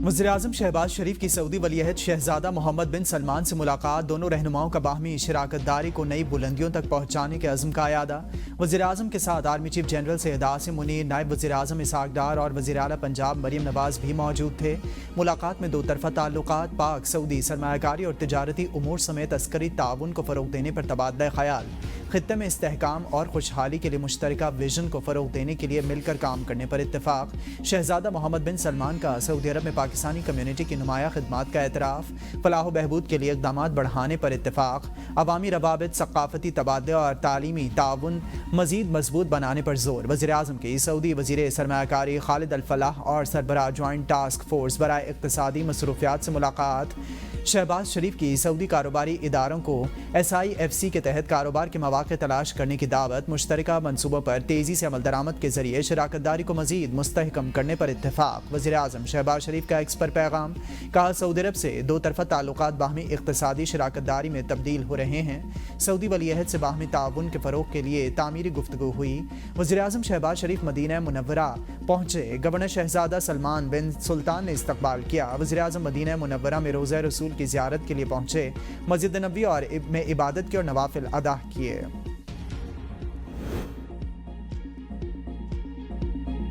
वज़ीर-ए-आज़म शहबाज शरीफ की सऊदी वलीअहद शहजादा मोहम्मद बिन सलमान से मुलाकात, दोनों रहनुमाओं का बाहमी शराकत दारी को नई बुलंदियों तक पहुँचाने के अज़्म का यादा। वज़ीर-ए-आज़म के साथ army chief general Syed Asim Munir, नायब वज़ीर-ए-आज़म इसहाक डार और वज़ीर-ए-आला पंजाब मरियम नवाज़ भी मौजूद थे। मुलाकात में दो तरफ़ा ताल्लुकात, पाक सऊदी सरमायाकारी और तिजारती उमूर समेत अस्करी ताउन को फ़रोग़ देने पर तबादला ख़याल, खित्ते में इस्तेहकाम और खुशहाली के लिए मुश्तरका विजन को फ़रोग़ देने के लिए मिलकर काम करने पर इत्तेफाक। शहजादा मोहम्मद बिन सलमान का सऊदी अरब में पाकिस्तानी कम्यूनिटी की नुमाया खिदमात का एतराफ़, फलाह व बहबूद के लिए इक़दामात बढ़ाने पर इत्तेफाक, अवामी रवाबित, सक़ाफ़ती तबादले और तालीमी ताउन मज़ीद मजबूत बनाने पर जोर। वज़ीर-ए-आज़म की सऊदी वज़ीर सरमायाकारी खालिद अल फलाह और सरबराह जॉइंट टास्क फोर्स बराए इक़्तिसादी मसरूफ़ियात से मुलाकात। शहबाज शरीफ की सऊदी कारोबारी इदारों को SIFC के तहत कारोबार के मौक़े तलाश करने की दावत, मुश्तरका मनसूबों पर तेज़ी से अमल दरामद के ज़रिए शराकत दारी को मज़ीद मुस्तहकम करने पर इत्तेफाक। वज़ीर-ए-आज़म शहबाज शरीफ का एक्स पर पैगाम, कहा सऊदी अरब से दो तरफ़ा ताल्लुकात बाहमी इक़्तिसादी शराकत दारी में तब्दील हो रहे हैं। सऊदी वलीअहद से बाहमी ताउन के फ़रोग़ के लिए तामीरी गुफ्तगू हुई। वज़ीर-ए-आज़म शहबाज शरीफ मदीना मुनव्वरा पहुँचे, गवर्नर शहजादा सलमान बिन सुल्तान ने इस्तकबाल किया। वज़ीर-ए-आज़म मदीना मुनव्वरा में रोज़ा रसूल की ज़ियारत के लिए पहुँचे, मस्जिद नबवी और में इबादत की और नवाफिल अदा किए।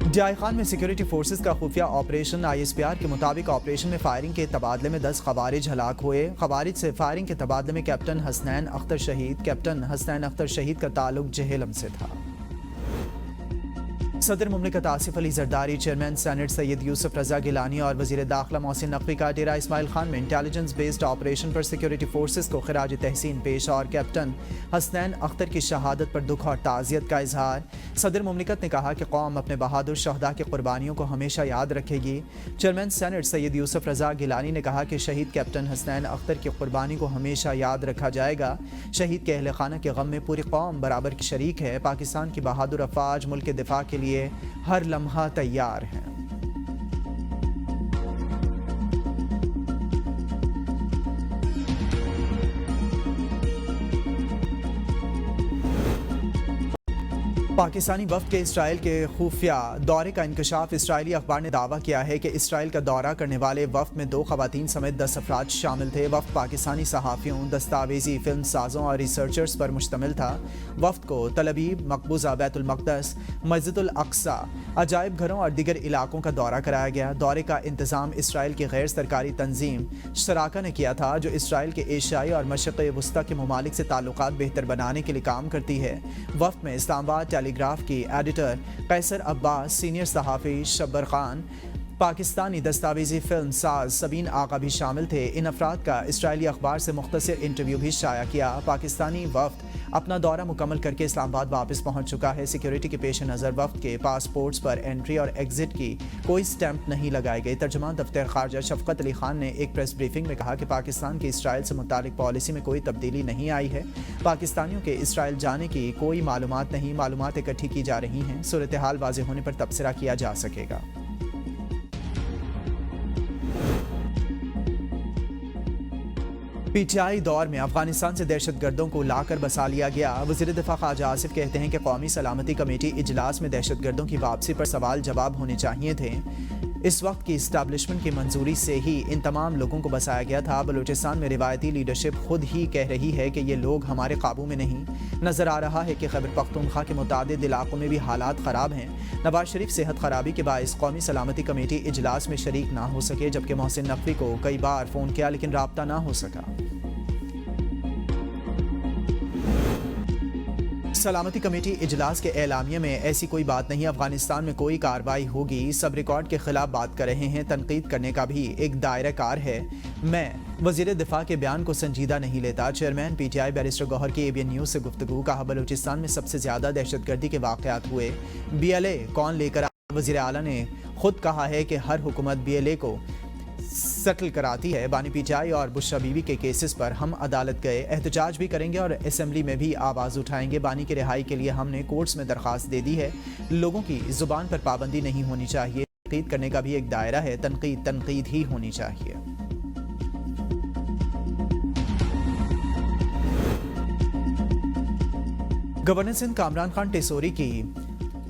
जाय खान में सिक्योरिटी फोर्सेस का खुफिया ऑपरेशन। ISPR के मुताबिक ऑपरेशन में फायरिंग के तबादले में 10 खवारिज हलाक हुए। खवारिज से फायरिंग के तबादले में कैप्टन हसनैन अख्तर शहीद का ताल्लुक जेहलम से था। सदर मुमलिकत आसिफ अली जरदारी, चेयरमैन सेनेट सैयद यूसुफ रजा गिलानी और वज़ीर दाखिला मोहसिन नकवी का डेरा इस्माइल खान में इंटेलिजेंस बेस्ड ऑपरेशन पर सिक्योरिटी फोर्सेस को खिराज तहसीन पेश और कैप्टन हसनैन अख्तर की शहादत पर दुख और ताज़ियत का इजहार। सदर मुमलिकत ने कहा कि कौम अपने बहादुर शहदा की कुर्बानियों को हमेशा याद रखेगी। चेयरमैन सेनेट सैयद यूसुफ रजा गिलानी ने कहा कि शहीद कैप्टन हसनैन अख्तर की कुर्बानी को हमेशा याद रखा जाएगा। शहीद के अहले खाना के गम में पूरी कौम बराबर की शरीक है। पाकिस्तान की बहादुर अफवाज मुल्क के दिफा के लिए हर लम्हा तैयार हैं। पाकिस्तानी वफ़द के इसराइल के खुफिया दौरे का इंकशाफ। इसराइली अखबार ने दावा किया है कि इसराइल का दौरा करने वाले वफ़द में 2 ख़वातीन समेत 10 अफराद शामिल थे। वफ़द पाकिस्तानी सहाफ़ियों, दस्तावेज़ी फिल्म साज़ों और रिसर्चर्स पर मुश्तमिल था। वफ़द को तल अबीब, मकबूजा बैतुल मक़दस, मस्जिदुल अक़सा, अजायब घरों और दीगर इलाकों का दौरा कराया गया। दौरे का इंतज़ाम इसराइल की गैर सरकारी तंजीम शराका ने किया था, जो इसराइल के एशियाई और मशरिक़ वस्ता के ममालिक से ताल्लुकात बेहतर बनाने के लिए काम करती है। वफ़द में इस्लामाबाद टेलीग्राफ की एडिटर कैसर अब्बास, सीनियर सहाफ़ी शब्बर खान, पाकिस्तानी दस्तावेज़ी फिल्म साज सबीन आका भी शामिल थे। इन अफराद का इसराइली अखबार से मुख्तसर इंटरव्यू भी शाया किया। पाकिस्तानी वफ़द अपना दौरा मुकम्मल करके इस्लामाबाद वापस पहुँच चुका है। सिक्योरिटी के पेश नज़र वफ़द के पासपोर्ट्स पर एंट्री और एग्ज़िट की कोई स्टैंप नहीं लगाई गई। तर्जुमान दफ्तर ख़ारजा शफ़क़त अली ख़ान ने एक प्रेस ब्रीफिंग में कहा कि पाकिस्तान की इसराइल से मुतालिक पॉलिसी में कोई तब्दीली नहीं आई है। पाकिस्तानियों के इसराइल जाने की कोई मालूमात नहीं, मालूमात इकट्ठी की जा रही हैं। सूरत हाल वाज़ेह होने पर तबसरा किया जा सकेगा। PTI दौर में अफगानिस्तान से दहशतगर्दों को लाकर बसा लिया गया। वज़ीर दिफा ख्वाजा आसिफ कहते हैं कि कौमी सलामती कमेटी इजलास में दहशतगर्दों की वापसी पर सवाल जवाब होने चाहिए थे। इस वक्त की इस्टेब्लिशमेंट की मंजूरी से ही इन तमाम लोगों को बसाया गया था। बलूचिस्तान में रिवायती लीडरशिप खुद ही कह रही है कि ये लोग हमारे काबू में नहीं। नज़र आ रहा है कि खैबर पख्तूनख्वा के मुतादिद इलाकों में भी हालात ख़राब हैं। नवाज शरीफ सेहत खराबी के बायस कौमी सलामती कमेटी इजलास में शरीक ना हो सके, जबकि मोहसिन नकवी को कई बार फ़ोन किया लेकिन राब्ता ना हो सका। सलामती कमेटी इजलास के एलामिया में ऐसी कोई बात नहीं, अफगानिस्तान में कोई कार्रवाई होगी, सब रिकॉर्ड के खिलाफ बात कर रहे हैं। तनकीद करने का भी एक दायरा कार है। मैं वज़ीर दिफा के बयान को संजीदा नहीं लेता। चेयरमैन PTI बैरिस्टर गौहर की ABN न्यूज़ से गुफ्तगू। कहा बलूचिस्तान में सबसे ज़्यादा दहशतगर्दी के वाक़यात हुए। BLA कौन लेकर आया? वज़ीर आला ने खुद कहा है कि हर हुकूमत BLA को सेटल कराती है। बानी PTI और बुशरा बीवी के केसेस पर हम अदालत गए, एहतजाज भी करेंगे और असेंबली में भी आवाज़ उठाएंगे। बानी की रिहाई के लिए हमने कोर्ट्स में दरख्वास्त दे दी है। लोगों की ज़ुबान पर पाबंदी नहीं होनी चाहिए। तनकीद करने का भी एक दायरा है। तनकीद ही होनी चाहिए। गवर्नर सिंध कामरान खान टेसोरी की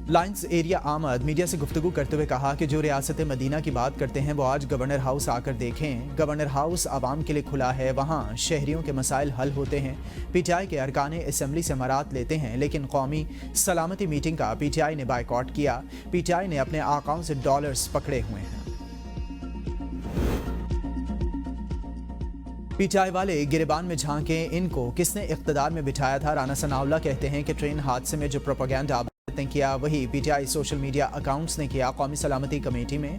लाइन्स एरिया आमद मीडिया से गुफ्तगू करते हुए कहा कि जो रियासत मदीना की बात करते हैं वो आज गवर्नर हाउस आकर देखें। गवर्नर हाउस आवाम के लिए खुला है, वहाँ शहरियों के मसाइल हल होते हैं। पीटीआई के अरकान असम्बली से मरात लेते हैं, लेकिन कौमी सलामती मीटिंग का पीटीआई ने बायकॉट किया। पीटीआई ने अपने अकाउंट से डॉलर्स पकड़े हुए हैं। पीटीआई वाले गिरबान में झांके, इनको किसने इख्तदार में बिठाया था? राना सनाउल्लाह कहते हैं कि ट्रेन हादसे में जो प्रोपेगेंडा ने किया वही पीटीआई सोशल मीडिया अकाउंट्स ने किया। कौमी सलामती कमेटी में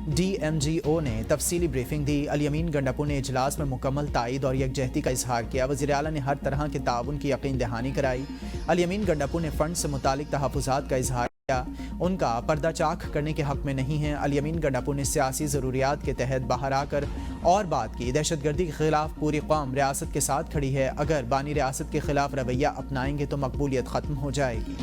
डीएमजीओ ने तफसीली ब्रीफिंग दी। अल यमीन गंडापुर ने इजलास में मुकम्मल ताईद और यकजहती का इजहार किया। वज़ीर आला ने हर तरह के ताउन की यकीन दहानी कराई। अल यमीन गंडापुर ने फंड से मुतालिक तहफ़्फ़ुज़ात का इजहार किया, उनका पर्दा चाक करने के हक में नहीं है। अल यमीन गंडापुर ने सियासी ज़रूरियात के तहत बाहर आकर और बात की। दहशतगर्दी के खिलाफ पूरी कौम रियासत के साथ खड़ी है, अगर बानी रियासत के खिलाफ रवैया अपनाएंगे तो मकबूलियत ख़त्म हो जाएगी।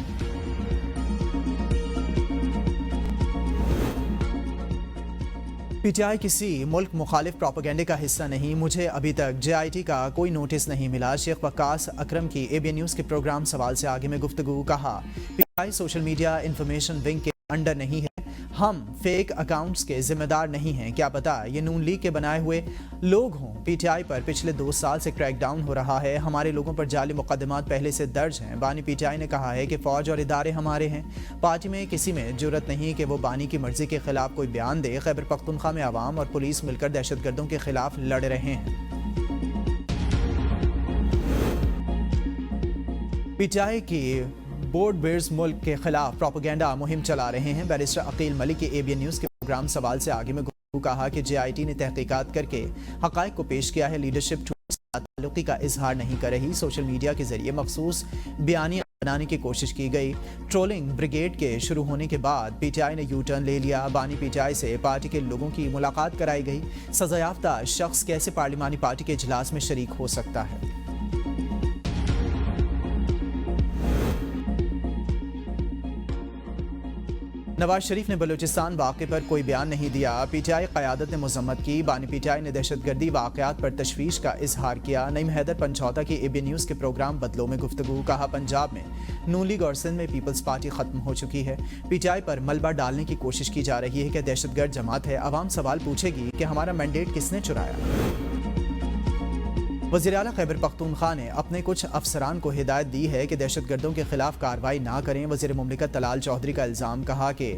पीटीआई किसी मुल्क मुखालिफ प्रोपेगेंडे का हिस्सा नहीं। मुझे अभी तक जेआईटी का कोई नोटिस नहीं मिला। शेख वक्कास अकरम की एबीएन न्यूज़ के प्रोग्राम सवाल से आगे में गुफ्तगू। कहा PTI social media information wing के अंडर नहीं है, हम फेक अकाउंट्स के जिम्मेदार नहीं हैं। क्या पता ये नून लीग के बनाए हुए लोग हों। पीटीआई पर पिछले 2 साल से क्रैकडाउन हो रहा है, हमारे लोगों पर जाली मुकदमात पहले से दर्ज हैं। बानी पीटीआई ने कहा है कि फौज और इदारे हमारे हैं, पार्टी में किसी में जुर्रत नहीं कि वो बानी की मर्जी के खिलाफ कोई बयान दे। खैबर पख्तूनख्वा में अवाम और पुलिस मिलकर दहशतगर्दों के खिलाफ लड़ रहे हैं। पीटीआई की बोर्ड बेर्स मुल्क के खिलाफ प्रोपेगेंडा मुहिम चला रहे हैं। बैरिस्टर अकील मलिक के एबीएन न्यूज़ के प्रोग्राम सवाल से आगे में कहा कि जेआईटी ने तहकीकात करके हक़ाइक़ को पेश किया है। लीडरशिप ताल्लुक़ी का इजहार नहीं कर रही। सोशल मीडिया के जरिए मखसूस बयानियां बनाने की कोशिश की गई। ट्रोलिंग ब्रिगेड के शुरू होने के बाद पीटीआई ने यू टर्न ले लिया। बानी पीटीआई से पार्टी के लोगों की मुलाकात कराई गई। सजायाफ्ता शख्स कैसे पार्लिमानी पार्टी के इजलास में शरीक हो सकता है? नवाज शरीफ ने बलूचिस्तान वाक़े पर कोई बयान नहीं दिया। पीटीआई क़यादत ने मज़म्मत की। बानी पीटीआई ने दहशतगर्दी वाक़यात पर तशवीश का इजहार किया। नईम हैदर पंचौता की एबीएन न्यूज़ के प्रोग्राम बदलों में गुफ्तगू। कहा पंजाब में नून लीग और सिंध में पीपल्स पार्टी ख़त्म हो चुकी है। पीटीआई पर मलबा डालने की कोशिश की जा रही है कि दहशतगर्द जमात है। अवाम सवाल पूछेगी कि हमारा मैंडेट किसने चुराया? वज़ीर आला खैबर पख्तूनख्वा ने अपने कुछ अफसरान को हिदायत दी है कि दहशतगर्दों के खिलाफ कार्रवाई ना करें। वज़ीर मुमलिकत तलाल चौधरी का इल्ज़ाम। कहा कि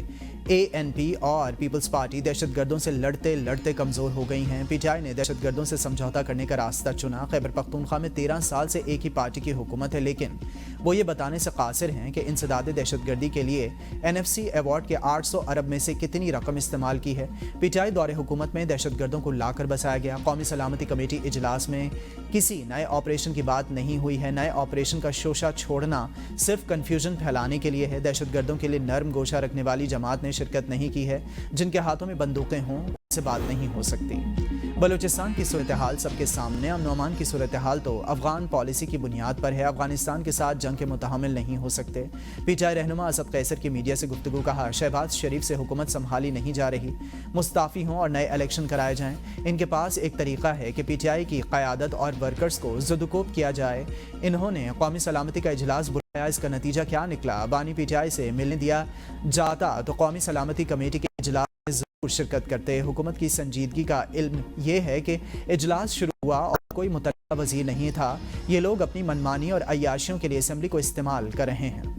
एएनपी और पीपल्स पार्टी दहशतगर्दों से लड़ते लड़ते कमज़ोर हो गई हैं। पीटीआई ने दहशतगर्दों से समझौता करने का रास्ता चुना। खैबर पख्तूनख्वा में 13 साल से एक ही पार्टी की हुकूमत है, लेकिन वो ये बताने से कासिर हैं कि इंसदाद दहशतगर्दी के लिए NFC अवार्ड के 800 अरब में से कितनी रकम इस्तेमाल की है। पीटीआई दौरे हुकूमत में दहशतगर्दों को लाकर बसाया गया। कौमी सलामती कमेटी इजलास में किसी नए ऑपरेशन की बात नहीं हुई है। नए ऑपरेशन का शोशा छोड़ना सिर्फ कन्फ्यूजन फैलाने के लिए है। दहशतगर्दों के लिए नर्म गोशा रखने वाली जमात ने शिरकत नहीं की है। जिनके हाथों में बंदूकें हों से बात नहीं हो सकती। बलूचिस्तान की सूरत हाल सबके सामने। अमन व अमान की सूरत हाल तो अफगान पॉलिसी की बुनियाद पर है। अफगानिस्तान के साथ जंग के मुतहमिल नहीं हो सकते। पीटीआई रहनुमा असद कैसर की मीडिया से गुफ्तगू। कहा शहबाज शरीफ से हुकूमत संभाली नहीं जा रही, मुस्ताफ़ी हों और नए इलेक्शन कराए जाएं। इनके पास एक तरीका है कि पीटीआई की क़यादत और वर्कर्स को ज़ुदुकोब किया जाए। इन्होंने कौमी सलामती का इजलास बुलाया, इसका नतीजा क्या निकला? बानी पीटीआई से मिलने दिया जाता तो कौमी सलामती कमेटी के इजलास में ज़रूर शिरकत करते। हुकूमत की संजीदगी का इल्म ये है कि इजलास शुरू हुआ और कोई मुतल्लिका वज़ीर नहीं था। ये लोग अपनी मनमानी और अय्याशियों के लिए असेंबली को इस्तेमाल कर रहे हैं।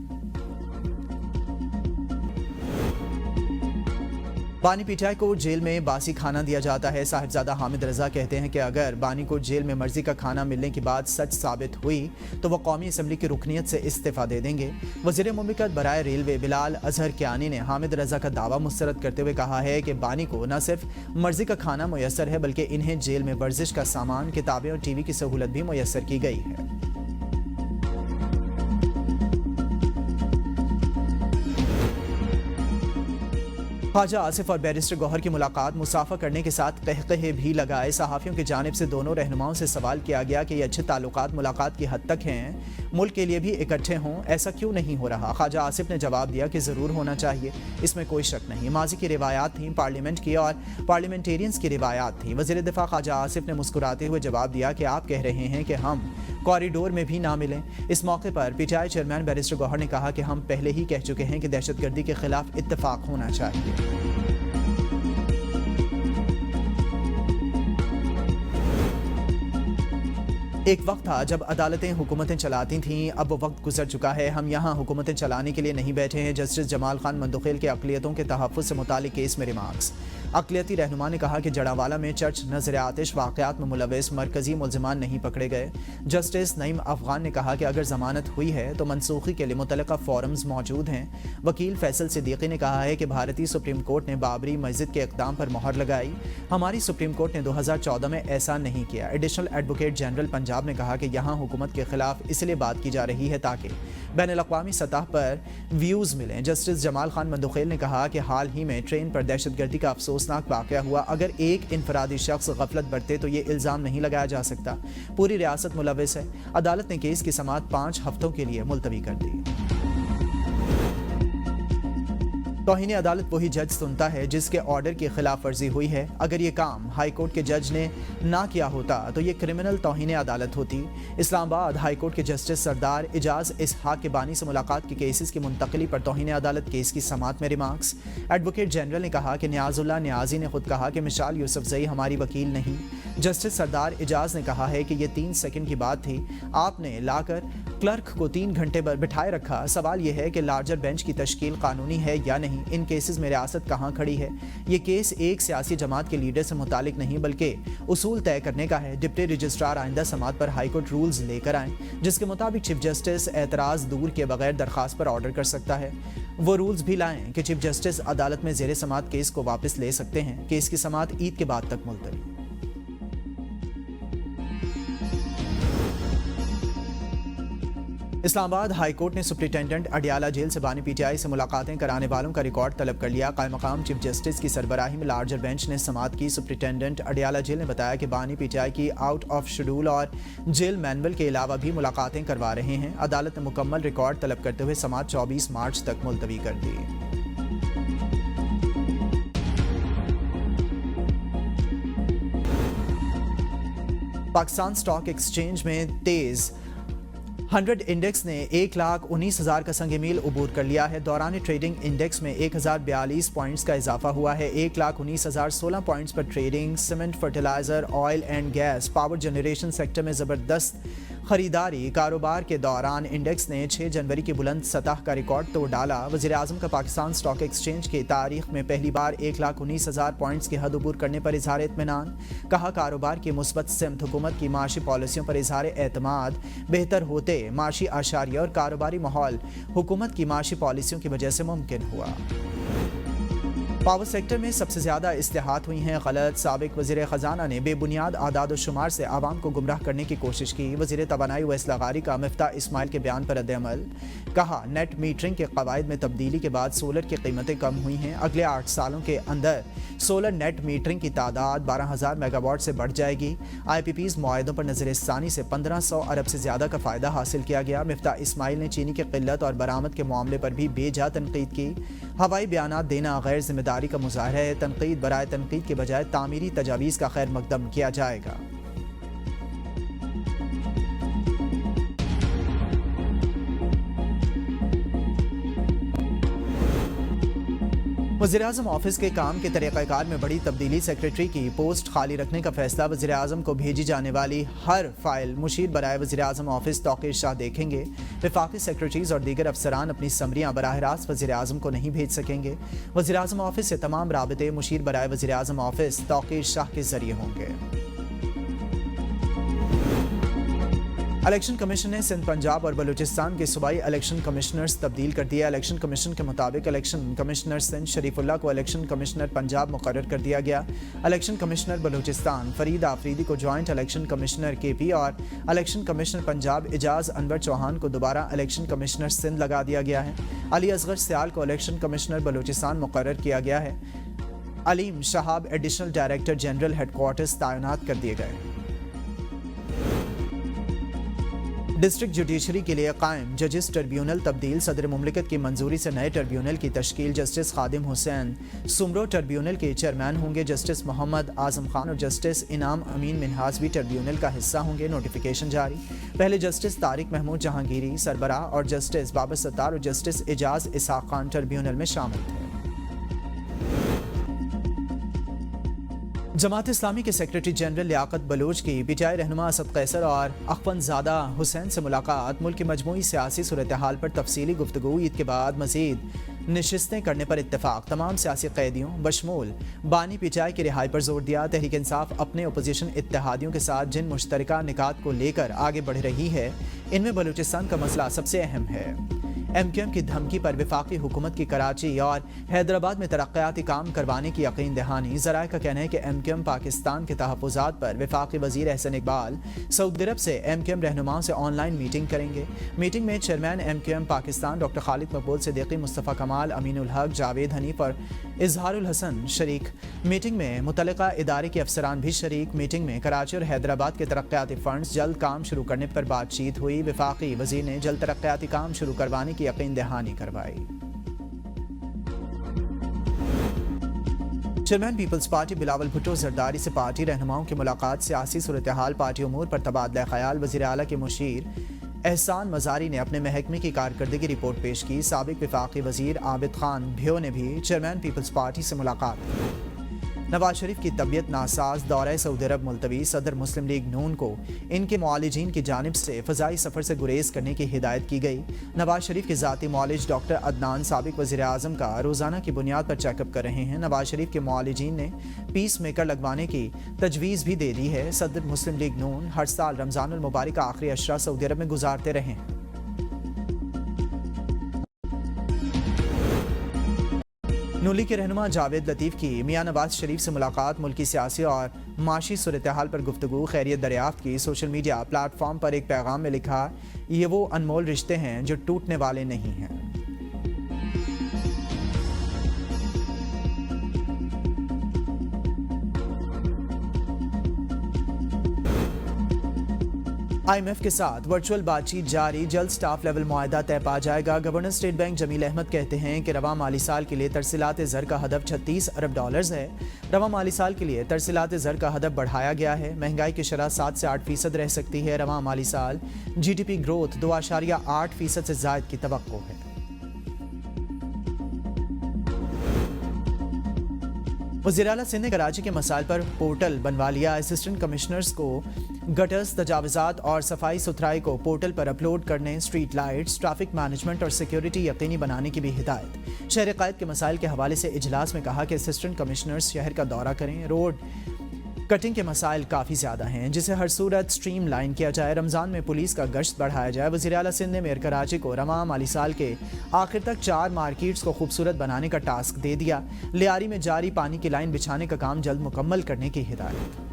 बानी पीटीआई को जेल में बासी खाना दिया जाता है। साहिबजादा हामिद रजा कहते हैं कि अगर बानी को जेल में मर्जी का खाना मिलने की बात सच साबित हुई तो वह कौमी असम्बली की रुकनीत से इस्तीफा दे देंगे। वज़ीर मुमलिकत बराए रेलवे बिलाल अजहर कियानी ने हामिद रजा का दावा मुस्तरद करते हुए कहा है कि बानी को न सिर्फ मर्जी का खाना मुयसर है, बल्कि इन्हें जेल में वर्जिश का सामान, किताबें और टीवी की सहूलत भी मुयसर की गई है। ख्वाजा आसिफ और बैरिस्टर गौहर की मुलाकात, मुसाफा करने के साथ कहकहे भी लगाए। सहाफ़ियों की जानिब से दोनों रहनुमाओं से सवाल किया गया कि ये अच्छे ताल्लुकात मुलाकात की हद तक हैं, मुल्क के लिए भी इकट्ठे हों, ऐसा क्यों नहीं हो रहा? ख्वाजा आसिफ ने जवाब दिया कि ज़रूर होना चाहिए, इसमें कोई शक नहीं। माजी की रिवायात थीं, पार्लियामेंट की और पार्लियामेंटेरियंस की रिवायात थी। वज़ीर दिफा ख्वाजा आसिफ ने मुस्कुराते हुए जवाब दिया कि आप कह रहे हैं कि हम कॉरिडोर में भी ना मिलें। इस मौके पर पीटीआई चेयरमैन बैरिस्टर गौहर ने कहा कि हम पहले ही कह चुके हैं कि दहशतगर्दी के खिलाफ इत्तेफाक होना चाहिए। एक वक्त था जब अदालतें हुकूमतें चलाती थीं, अब वो वक्त गुजर चुका है। हम यहाँ हुकूमतें चलाने के लिए नहीं बैठे हैं। जस्टिस जमाल खान मंदुखेल के अक़लियतों के तहफ़्फ़ुज़ से मुतालिक केस में रिमार्क्स। अक़लियती रहनुमा ने कहा कि जड़ावाला में चर्च नज़र आतिश वाक़यात में मुलविस मरकज़ी मुल्ज़िमान नहीं पकड़े गए। जस्टिस नईम अफ़गान ने कहा कि अगर ज़मानत हुई है तो मनसूखी के लिए मुतलका फ़ोरम्स मौजूद हैं। वकील फैसल सिद्दीकी ने कहा है कि भारतीय सुप्रीम कोर्ट ने बाबरी मस्जिद के इक़दाम पर मोहर लगाई। हमारी सुप्रीम कोर्ट ने 2014 में ऐसा नहीं किया। एडिशनल एडवोकेट जनरल पंजाब ने कहा कि यहाँ हुकूमत के खिलाफ इसलिए बात की जा रही है ताकि बैनुल-अक़वामी सतह पर व्यूज़ मिलें। जस्टिस जमाल खान मंदुखेल ने कहा कि हाल ही में ट्रेन पर दहशतगर्दी का अफसोसनाक वाक़या हुआ। अगर एक इनफरादी शख्स गफलत बरते तो ये इल्ज़ाम नहीं लगाया जा सकता। पूरी रियासत मुलविस है। अदालत ने केस की समाअत 5 हफ्तों के लिए मुलतवी कर दी। तौहीन अदालत वही जज सुनता है जिसके ऑर्डर की खिलाफ वर्जी हुई है। अगर ये काम हाई कोर्ट के जज ने ना किया होता तो ये क्रिमिनल तौहीन अदालत होती। इस्लामाबाद हाई कोर्ट के जस्टिस सरदार इजाज इसहाक के बानी से मुलाकात के केसेस की मुंतकली पर तौहीन अदालत केस की समाअत में रिमार्क्स। एडवोकेट जनरल ने कहा कि नियाजुल्लाह नियाजी ने खुद कहा कि मिशाल यूसुफजई हमारी वकील नहीं। जस्टिस सरदार इजाज ने कहा है कि ये 3 सेकंड की बात थी, आपने लाकर क्लर्क को 3 घंटे पर बिठाए रखा। सवाल यह है कि लार्जर बेंच की तश्कील कानूनी है या नहीं। इन केसेस में रियासत कहाँ खड़ी है? ये केस एक सियासी जमात के लीडर से मुतालिक नहीं बल्कि उसूल तय करने का है। डिप्टी रजिस्ट्रार आइंदा समात पर हाई कोर्ट रूल्स लेकर आएँ जिसके मुताबिक चीफ जस्टिस एतराज़ दूर के बगैर दरखास्त पर ऑर्डर कर सकता है। वो रूल्स भी लाएं कि चीफ जस्टिस अदालत में ज़ेरे समात केस को वापस ले सकते हैं। केस की समात ईद के बाद तक मुलतवी। इस्लामाबाद हाई कोर्ट ने सुप्रिंटेंडेंट अडियाला जेल से बानी पीटीआई से मुलाकातें कराने वालों का रिकॉर्ड तलब कर लिया। कायम मकाम चीफ जस्टिस की सरबराही में लार्जर बेंच ने समाअत की। सुप्रिंटेंडेंट अडियाला जेल ने बताया कि बानी पीटीआई की आउट ऑफ शेड्यूल और जेल मैनुअल के अलावा भी मुलाकातें करवा रहे हैं। अदालत ने मुकम्मल रिकॉर्ड तलब करते हुए समाअत 24 मार्च तक मुलतवी कर दी। पाकिस्तान स्टॉक एक्सचेंज में तेज 100 इंडेक्स ने 1,19,000 का संग मील उबूर कर लिया है। दौरान ट्रेडिंग इंडेक्स में 1,042 पॉइंट्स का इजाफा हुआ है। 1,19,016 पॉइंट्स पर trading, cement, fertiliser, oil and gas, power generation sector में ज़बरदस्त खरीदारी कारोबार के दौरान इंडेक्स ने 6 जनवरी की बुलंद सतह का रिकॉर्ड तोड़ डाला। वज़ीर-ए-आज़म का पाकिस्तान स्टॉक एक्सचेंज की तारीख में पहली बार 1,19,000 पॉइंट्स की हद उबूर करने पर इजहार इत्मीनान। कहा कारोबार की मुस्बत सिमत, हुकूमत की माशी पॉलिसियों पर इजहार एतमाद बेहतर होते माशी आशारिया और कारोबारी माहौल हुकूमत की माशी पॉलिसियों की वजह से मुमकिन हुआ। पावर सेक्टर में सबसे ज़्यादा इस्तेहात हुई हैं गलत। साबिक वज़ीर ख़जाना ने बेबुनियाद आदाद व शुमार से आवाम को गुमराह करने की कोशिश की। वज़ीर तवानाई व इसलागारी का मिफ्ताह इस्माइल के बयान पर रद्द-ए-अमल। कहा नेट मीटरिंग के कवायद में तब्दीली के बाद सोलर की कीमतें कम हुई हैं। अगले 8 सालों के अंदर सोलर नेट मीटरिंग की तादाद 12,000 मेगावाट से बढ़ जाएगी। IPPs मुआहदों पर नज़र-ए-सानी से 1500 अरब से ज़्यादा का फ़ायदा हासिल किया गया। मिफ्ताह इस्माइल ने चीनी की क़िल्लत और बरामद के मामले पर भी बेजा तनकीद की। हवाई बयानात देना गैर जिम्मेदारी का मुज़ाहरा है। तनकीद बराए तनकीद के बजाय तामीरी तजावीज़ का खैर मकदम किया जाएगा। वज़ीर-ए-आज़म ऑफिस के काम के तरीक़ाकार में बड़ी तब्दीली। सेक्रेटरी की पोस्ट खाली रखने का फैसला। वज़ीर-ए-आज़म को भेजी जाने वाली हर फाइल मुशीर बराए वज़ीर-ए-आज़म ऑफिस तौक़ीर शाह देखेंगे। वफाकी सेक्रेटरीज़ और दीगर अफसरान अपनी समरियाँ बराह रास्त वज़ीर-ए-आज़म को नहीं भेज सकेंगे। वज़ीर-ए-आज़म ऑफिस से तमाम राबते मुशीर बराए वज़ीर-ए-आज़म ऑफिस तौक़ीर शाह के ज़रिए होंगे। इलेक्शन कमीशन ने सिंध, पंजाब और बलूचिस्तान के सूबाई इलेक्शन कमिश्नर्स तब्दील कर दिया। इलेक्शन कमीशन के मुताबिक इलेक्शन कमिश्नर सिंध शरीफुल्लाह को इलेक्शन कमिश्नर पंजाब मुकर्रर कर दिया गया। इलेक्शन कमिश्नर बलूचिस्तान फरीद आफरीदी को जॉइंट इलेक्शन कमिश्नर KP और इलेक्शन कमिश्नर पंजाब एजाज अनवर चौहान को दोबारा इलेक्शन कमिश्नर सिंध लगा दिया गया है। अली असगर सियाल को इलेक्शन कमिश्नर बलूचिस्तान मुकर्रर किया गया है। Aleem Shahab additional director general headquarters तैनात कर दिए गए। ڈسٹرکٹ جوڈیشری کے لیے قائم ججز ٹریبیونل تبدیل، صدر مملکت کی منظوری سے نئے ٹریبیونل کی تشکیل، جسٹس خادم حسین سمرو ٹریبیونل کے چیئرمین ہوں گے، جسٹس محمد اعظم خان اور جسٹس انعام امین منہاس بھی ٹریبیونل کا حصہ ہوں گے، نوٹیفیکیشن جاری۔ پہلے جسٹس طارق محمود جہانگیری سربراہ اور جسٹس بابر ستار اور جسٹس اعجاز اسحاق خان ٹریبیونل میں شامل تھے۔ جماعت اسلامی کے سیکریٹری جنرل لیاقت بلوچ کی پی ٹی آئی رہنما اسد قیصر اور اخوندزادہ حسین سے ملاقات، ملک کی مجموعی سیاسی صورتحال پر تفصیلی گفتگو، عید کے بعد مزید نشستیں کرنے پر اتفاق، تمام سیاسی قیدیوں بشمول بانی پی ٹی آئی کی رہائی پر زور دیا، تحریک انصاف اپنے اپوزیشن اتحادیوں کے ساتھ جن مشترکہ نکات کو لے کر آگے بڑھ رہی ہے ان میں بلوچستان کا مسئلہ سب سے اہم ہے۔ ایم کیو ایم کی دھمکی پر وفاقی حکومت کی کراچی اور حیدرآباد میں ترقیاتی کام کروانے کی یقین دہانی، ذرائع کا کہنا ہے کہ ایم کیو ایم پاکستان کے تحفظات پر وفاقی وزیر احسن اقبال سعودی عرب سے ایم کیو ایم رہنماؤں سے آن لائن میٹنگ کریں گے۔ میٹنگ میں chairman M Q M Pakistan doctor Khalid Maqbool Siddiqui, Mustafa Kamal, Amin ul-Haq, Javed Hanif اور اظہار الحسن شریک۔ میٹنگ میں متعلقہ ادارے کے افسران بھی شریک۔ میٹنگ میں کراچی اور حیدرآباد کے ترقیاتی فنڈز جلد کام شروع کرنے پر بات چیت ہوئی، وفاقی وزیر نے جلد ترقیاتی کام شروع کروانے کی یقین دہانی کروائی۔ Chairman Peoples Party Bilawal Bhutto Zardari سے پارٹی رہنماؤں کی ملاقات، سیاسی صورتحال، پارٹی امور پر تبادلہ خیال، وزیر اعلیٰ کے مشیر احسان مزاری نے اپنے محکمے کی کارکردگی رپورٹ پیش کی، سابق وفاقی وزیر عابد خان بھیو نے بھی چیئرمین پیپلز پارٹی سے ملاقات کی۔ نواز شریف کی طبیعت ناساز، دورہ سعودی عرب ملتوی، صدر مسلم لیگ نون کو ان کے معالجین کی جانب سے فضائی سفر سے گریز کرنے کی ہدایت کی گئی۔ نواز شریف کے ذاتی معالج ڈاکٹر عدنان سابق وزیر اعظم کا روزانہ کی بنیاد پر چیک اپ کر رہے ہیں۔ نواز شریف کے معالجین نے پیس میکر لگوانے کی تجویز بھی دے دی ہے۔ صدر مسلم لیگ نون ہر سال رمضان المبارک کا آخری عشرہ سعودی عرب میں گزارتے رہے ہیں۔ نون لیگ کے رہنما جاوید لطیف کی میاں نواز شریف سے ملاقات، ملکی سیاسی اور معاشی صورتحال پر گفتگو، خیریت دریافت کی۔ سوشل میڈیا پلیٹ فارم پر ایک پیغام میں لکھا، یہ وہ انمول رشتے ہیں جو ٹوٹنے والے نہیں ہیں۔ آئی ایم ایف کے ساتھ ورچوئل بات چیت جاری، جلد سٹاف لیول معاہدہ طے پا جائے گا۔ گورنر اسٹیٹ بینک جمیل احمد کہتے ہیں کہ رواں مالی سال کے لیے ترسیلات زر کا ہدف 36 ارب ڈالرز ہے۔ رواں مالی سال کے لیے ترسیلات زر کا ہدف بڑھایا گیا ہے۔ مہنگائی کی شرح 7 سے 8% رہ سکتی ہے۔ رواں مالی سال جی ڈی پی گروتھ 2.8% سے زائد کی توقع ہے۔ وزیر اعلیٰ سندھ نے کراچی کے مسائل پر پورٹل بنوا لیا، اسسٹنٹ کمشنرز کو گٹرز، تجاوزات اور صفائی ستھرائی کو پورٹل پر اپلوڈ کرنے، اسٹریٹ لائٹس، ٹریفک مینجمنٹ اور سیکیورٹی یقینی بنانے کی بھی ہدایت۔ شہر قائد کے مسائل کے حوالے سے اجلاس میں کہا کہ اسسٹنٹ کمشنرز شہر کا دورہ کریں، روڈ کٹنگ کے مسائل کافی زیادہ ہیں جسے ہر صورت سٹریم لائن کیا جائے، رمضان میں پولیس کا گشت بڑھایا جائے۔ وزیر اعلیٰ سندھ نے میئر کراچی کو رواں مالی سال کے آخر تک 4 مارکیٹس کو خوبصورت بنانے کا ٹاسک دے دیا، لیاری میں جاری پانی کی لائن بچھانے کا کام جلد مکمل کرنے کی ہدایت۔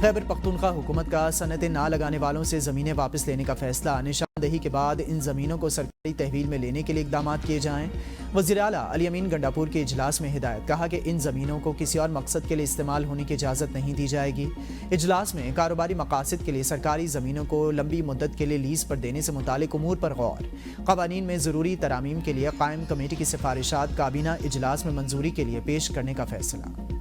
خیبر پختونخوا حکومت کا صنعتیں نہ لگانے والوں سے زمینیں واپس لینے کا فیصلہ، نشاندہی کے بعد ان زمینوں کو سرکاری تحویل میں لینے کے لیے اقدامات کیے جائیں۔ وزیر اعلیٰ علی امین گنڈاپور کے اجلاس میں ہدایت، کہا کہ ان زمینوں کو کسی اور مقصد کے لیے استعمال ہونے کی اجازت نہیں دی جائے گی۔ اجلاس میں کاروباری مقاصد کے لیے سرکاری زمینوں کو لمبی مدت کے لیے لیز پر دینے سے متعلق امور پر غور، قوانین میں ضروری ترامیم کے لیے قائم کمیٹی کی سفارشات کابینہ اجلاس میں منظوری کے لیے پیش کرنے کا فیصلہ۔